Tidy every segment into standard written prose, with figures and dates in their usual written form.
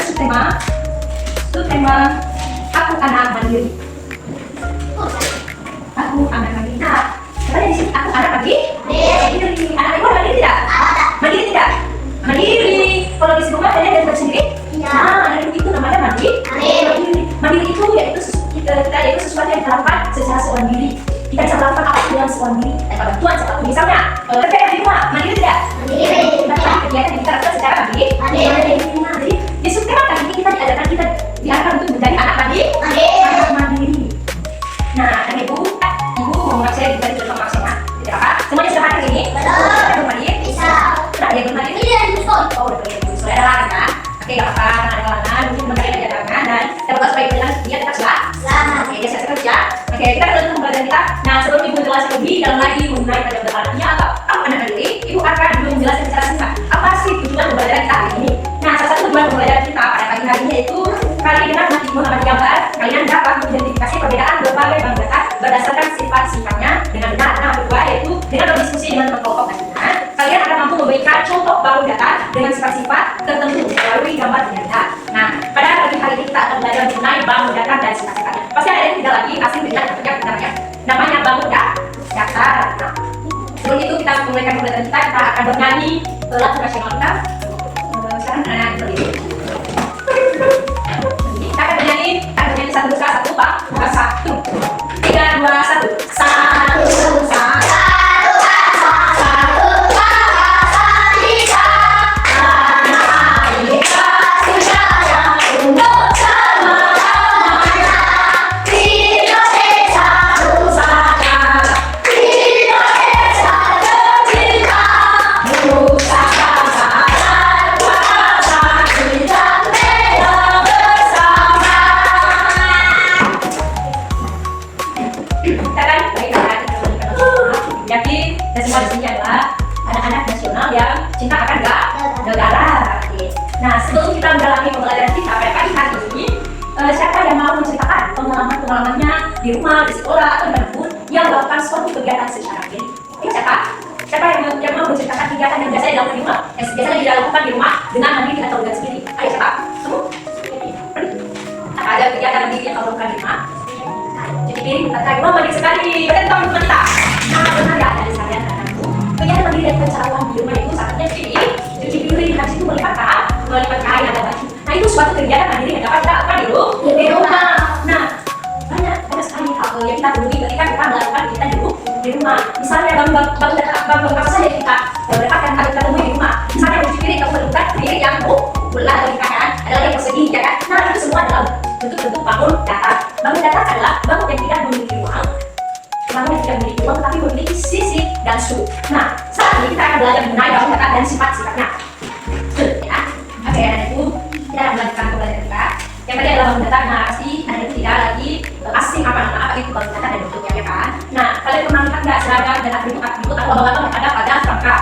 Subtema, aku anak mandiri. Aku anak mandiri. Nah, coba di sini aku anak mandiri. Mandiri. Anak ibu mandiri tidak? Mandiri tidak? Mandiri. Kalau di rumah kalian dari sendiri? Nah, anak ibu itu namanya mandiri. Mandiri itu yaitu sesuatu yang kita lakukan secara seorang diri. Kita bisa melakukan apapun dengan seorang diri. Bantuan siapapun misalnya. Kerja di rumah mandiri tidak? Mandiri. Kegiatan yang kita lakukan secara mandiri. Nah, jadi di Subtema kali ini kita diarahkan untuk menjadi anak mandiri. Nah, dan ibu mau ngajak saya dari contoh maksudnya. Jadi apa? Semuanya sudah hadir ini? Betul. Mandiri? Bisa. Sudah dia mandiri? Ini ada di sekolah. Oh, udah pergi. Sudah ada larangan kan? Oke, nggak apa-apa. Karena ada larangan, mungkin teman-teman ada larangan dan kita buka supaya kita dia tetap selamat. Oke, dia siap kerja. Oke, kita akan lanjutkan pembelajaran kita. Nah, sebelum ibu menjelaskan lebih dalam lagi mengenai pada pembelajarannya atau apa anak mandiri, ibu akan dulu menjelaskan secara singkat apa sih tujuan pembelajaran kita hari ini. Nah, salah satu tujuan pembelajaran kita pada pagi hari ini yaitu kalian nanti menggunakan gambar, kalian dapat mengidentifikasi perbedaan berbagai bank data berdasarkan sifat-sifatnya dengan benar. Nah, kedua yaitu dengan berdiskusi dengan kelompok nantinya, kalian akan mampu memberikan contoh bank data dengan sifat-sifat tertentu melalui gambar dan data. Nah, pada pagi hari ini kita akan belajar mengenai bank data dan sifat-sifatnya. Pasti ada yang tidak lagi asing dengan benarnya. Namanya bank data. Nah, sebelum itu kita memulaikan pembelajaran kita akan bernyanyi lagu nasional kita. Sekarang anak-anak berdiri. Kita akan bernyanyi satu dua satu pak, bukan 1, 3, 2, 1. Nah, sebelum kita mendalami pembelajaran kita pada pagi hari ini, siapa yang mau menceritakan pengalamannya di rumah, di sekolah, atau dimanapun yang melakukan suatu kegiatan secara mandiri? Siapa? Siapa yang mau menceritakan kegiatan yang biasa dilakukan di rumah, yang biasanya dilakukan di rumah dengan mandiri atau dengan sendiri? Ayo siapa? Kamu? Apa ada kegiatan mandiri yang kamu lakukan di rumah? Cuci piring, tata rumah mandiri sekali. Betul teman-teman kita. Nah, benar ya dari sekalian anakku. Kegiatan mandiri yang kita lakukan di rumah itu saatnya cuci piring, habis itu melipat kain atau baju. Nah, itu suatu kegiatan mandiri yang dapat kita lakukan di rumah. Nah, banyak sekali hal yang kita temui ketika kita melakukan kegiatan di rumah. Misalnya bangun apa saja kita dapatkan atau kita temui di rumah. Misalnya cuci piring, kamu menemukan piring yang bulat atau dikatakan adalah yang persegi, ya kan? Nah, itu semua adalah bentuk-bentuk bangun data. Bangun data adalah bangun yang tidak memiliki ruang, tapi memiliki sisi dan struktur. Nah, saat ini kita akan belajar mengenai bangun data dan sifat-sifatnya. Oke, anak itu kita akan melanjutkan pembelajaran kita. Yang tadi adalah bangun data. Nah, pasti anak itu tidak lagi asing apa itu bangun data dan bentuknya, ya kan? Nah, kalian pernah lihat nggak seragam dan atribut atau lambang-lambang yang ada pada perangkat?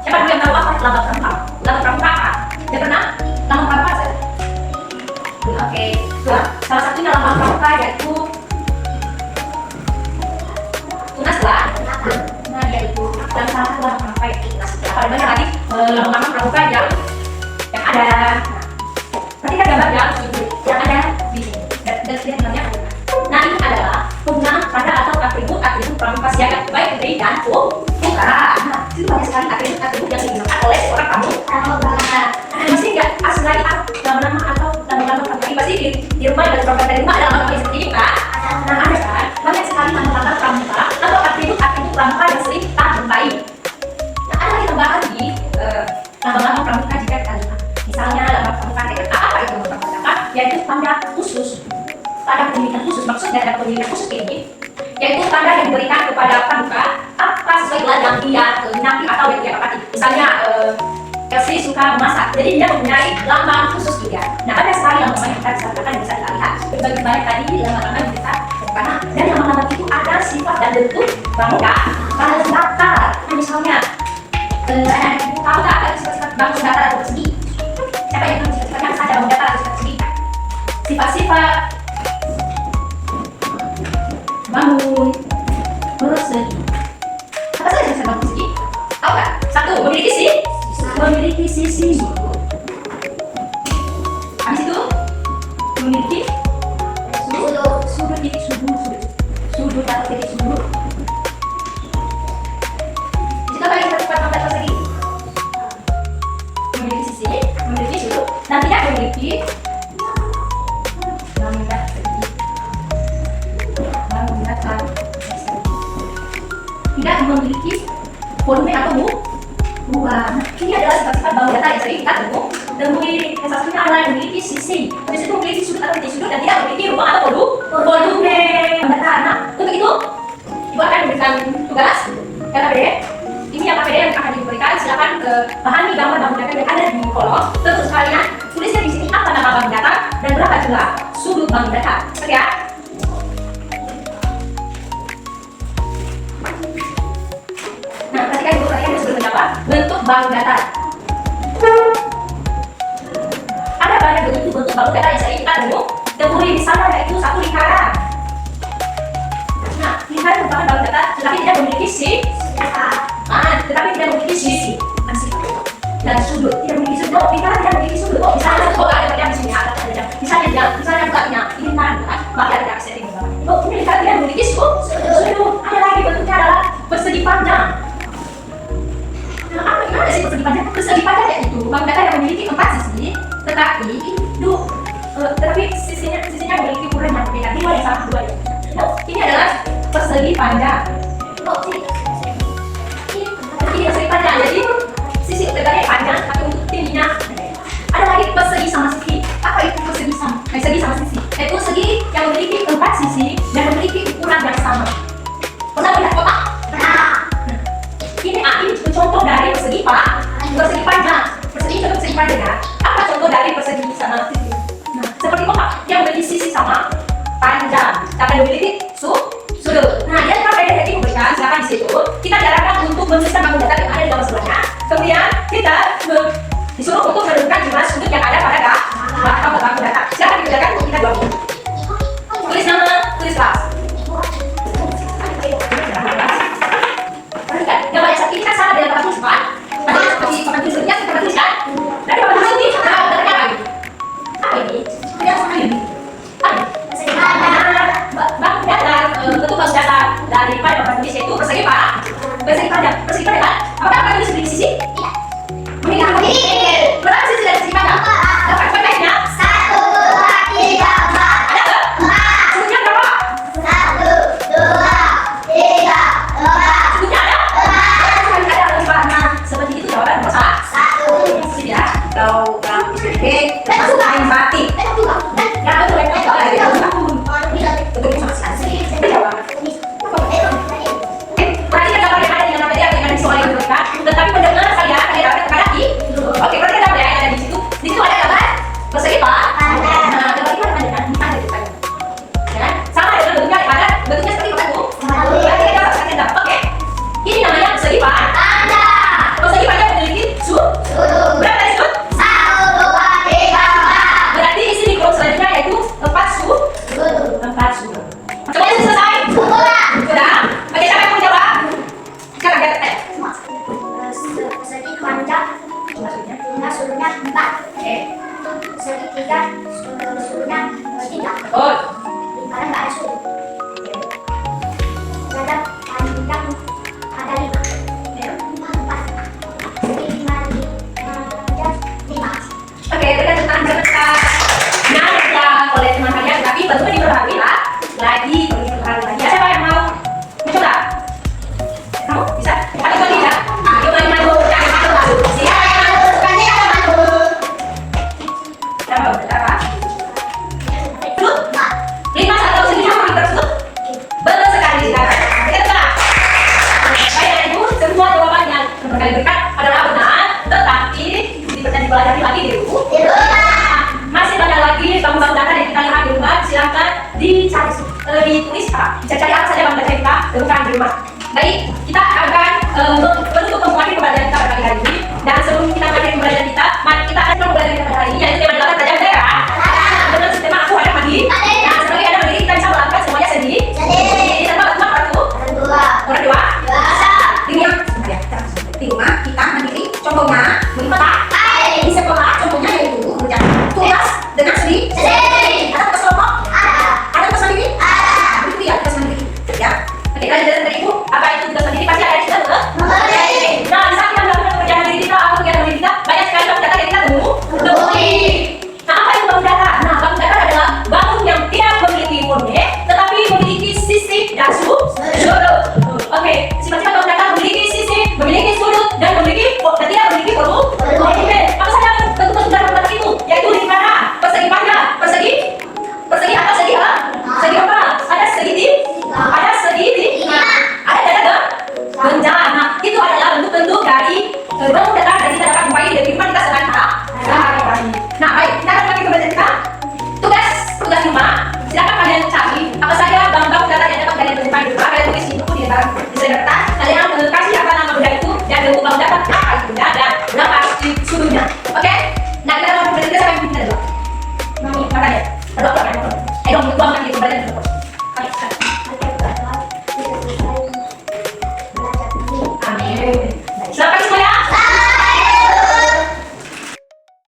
Siapa dulu yang tahu apa lambang perangkat? Lambang perangkat apa? Dia pernah? Lambang perangkat saja. Oke, salah satunya lambang perangkat yaitu tunas lah. Nah, yaitu dan salah satu lambang perangkat yaitu tunas. Apa banyak lagi lambang perangkat yang ada. Perhatikan gambar yang ada di sini. Dan sebenarnya, nah ini adalah penggunaan pada atau atribut pramuka siaga baik beri dan bukan. Nah, itu banyak sekali atribut yang digunakan oleh seorang tamu. Nah, pasti nggak asing lagi nama-nama atau nama-nama pramuka. Pasti di rumah ada pramuka dari rumah ada nama-nama seperti ini kan? Nah, ada kan? Banyak sekali nama-nama pramuka atau atribut pramuka yang sering kita jumpai. Nah, ada lagi tambahan di nama-nama pramuka jika kita lihat. Misalnya lambang pramuka dengan apa itu lambang pramuka? Yaitu tanda khusus, tanda pendidikan khusus. Maksud dari tanda pendidikan khusus ini yaitu tanda yang diberikan kepada pramuka apa sesuai dengan yang dia minati atau yang dia dapati. Misalnya Elsie suka memasak, jadi dia mempunyai lambang khusus juga. Nah, ada sekali lambang yang kita bisa katakan yang bisa kita lihat. Berbagi banyak tadi lambang-lambang yang kita karena dari lambang-lambang itu ada sifat dan bentuk pramuka pada datar. Nah, misalnya ibu tahu tak ada sifat-sifat bangun datar atau persegi? Siapa yang tahu sifat-sifatnya saja bangun datar atau persegi? Sifat-sifat bangun persegi. Apa saja sifat bangun persegi? Tahu tak? 1. Memiliki sisi. Habis memiliki sudut titik sudut atau titik sudut. Jika bagi satu pangkat persegi memiliki sisi, memiliki sudut, dan tidak memiliki tidak memiliki volume atau ruang. Ini adalah sifat-sifat bangun data yang sering kita temui. Yang satunya adalah yang memiliki sisi, habis itu memiliki sudut atau titik sudut, dan tidak memiliki ruang atau volume data. Nah, untuk itu Ibu akan memberikan tugas KPD. Ini yang KPD yang akan diberikan. Silakan pahami gambar bangun data yang ada di kolom. Terus kalian tulisnya di sini apa nama bangun data dan berapa jumlah sudut bangun data. Oke ya? Nah, ketika Ibu kalian sudah menjawab bentuk bangun data. Ada banyak bentuk bangun data yang sering kita temui di sana, yaitu satu lingkaran. Nah, lingkaran merupakan bangun data tetapi tidak memiliki sisi dan sudut. Tidak memiliki sudut. Lingkaran tidak memiliki sudut. Misalnya ada yang di sini ada. Misalnya bukannya ini lingkaran kan, maka ada setting. Ini lingkaran tidak memiliki sudut. Ada lagi bentuknya adalah persegi panjang. Nah, apa gimana sih persegi panjang? Persegi panjang yaitu bangun data yang memiliki 4 sisi, tetapi sisinya memiliki ukuran yang berbeda, 2 yang sama 2 ya. Nah, ini adalah persegi panjang. Ini persegi panjang, jadi sisi utaranya panjang, tapi untuk tingginya ada lagi persegi sama sisi. Apa itu persegi sama sisi? Yaitu segi yang memiliki 4 sisi dan memiliki ukuran yang sama. Pernah lihat kotak? Ini contoh dari persegi panjang. Persegi panjang ya. Apa contoh dari persegi sama sisi? Nah, seperti kotak yang memiliki sisi sama panjang, tapi memiliki sudut. Nah, dia KPD yang diberikan, silakan di situ. Kita diarahkan untuk menuliskan bangun data yang ada di gambar sebelahnya. Kemudian kita disuruh untuk menentukan jumlah sudut yang ada pada bangun data. Silakan dikerjakan untuk kita 2 menit. Tulis nama, tulis kelas. Perhatikan, gambar yang satu ini kan sama dengan tempat tulis kan? Ada seperti tempat tulisnya, tempat tulis kan? Dari tempat tulis ini, datanya apa ini? Apa ini? Tidak sama ini. Bangun data, bentuk bangun data daripada tempat tulis yaitu persegi panjang. Persegi panjang kan? Apakah tempat tulis di sisi? Iya. Memiliki berapa sisi dari persegi panjang? Dapat pegangnya? 1, 2, 3, 4. Ada nggak? Sudutnya berapa? 1, 2, 3, 4. Sudutnya ada? Ada. Seperti itu jawaban nomor 1. Sudah. Kalau masuk main batik. Ya betul. Perhatikan gambar yang ada di dalam media dengan soal yang diberikan. Tetapi pendengar kalian dapat menghadapi. Oke, perhatikan gambar yang ada di situ. Di situ ada gambar persegi panjang. Nah, gambar itu ada di depan. Ya, sama dengan bentuknya yang ada. Bentuknya seperti apa tuh? Perhatikan gambar. Oke. Ini namanya persegi panjang. Persegi panjang memiliki sudut. Berapa dari sudut? 1, 2, 3, 4. Berarti isi di kolom selanjutnya yaitu 4 sudut. Coba selesai. Sudah. Oke, siapa yang mau jawab? Sekarang kita tes. Persegi panjang, sudutnya 4. Persegi 3, sudutnya 3. Betul. Lingkaran nggak ada sudut. Ada panjang, ada 5. 4. Persegi 5, 5. Oke, berikan tentang sebentar. Nah, ya oleh teman kalian, tapi bentuknya diperhatikan lagi. Siapa yang mau mencoba? Kamu bisa? Atau tidak? Ayo maju. Siapa yang mau? Siapa? Berapa? Sudut? 5 atau segini sama kita sudut? Betul sekali sekarang. Kita coba. Baik, Ibu, semua jawaban yang berkali berkat adalah benar, tetapi dipelajari lagi di rumah. Masih banyak lagi bangun data yang kita lihat di rumah. Silakan dicari, ditulis, bisa cari apa saja bangun data yang kita temukan di rumah.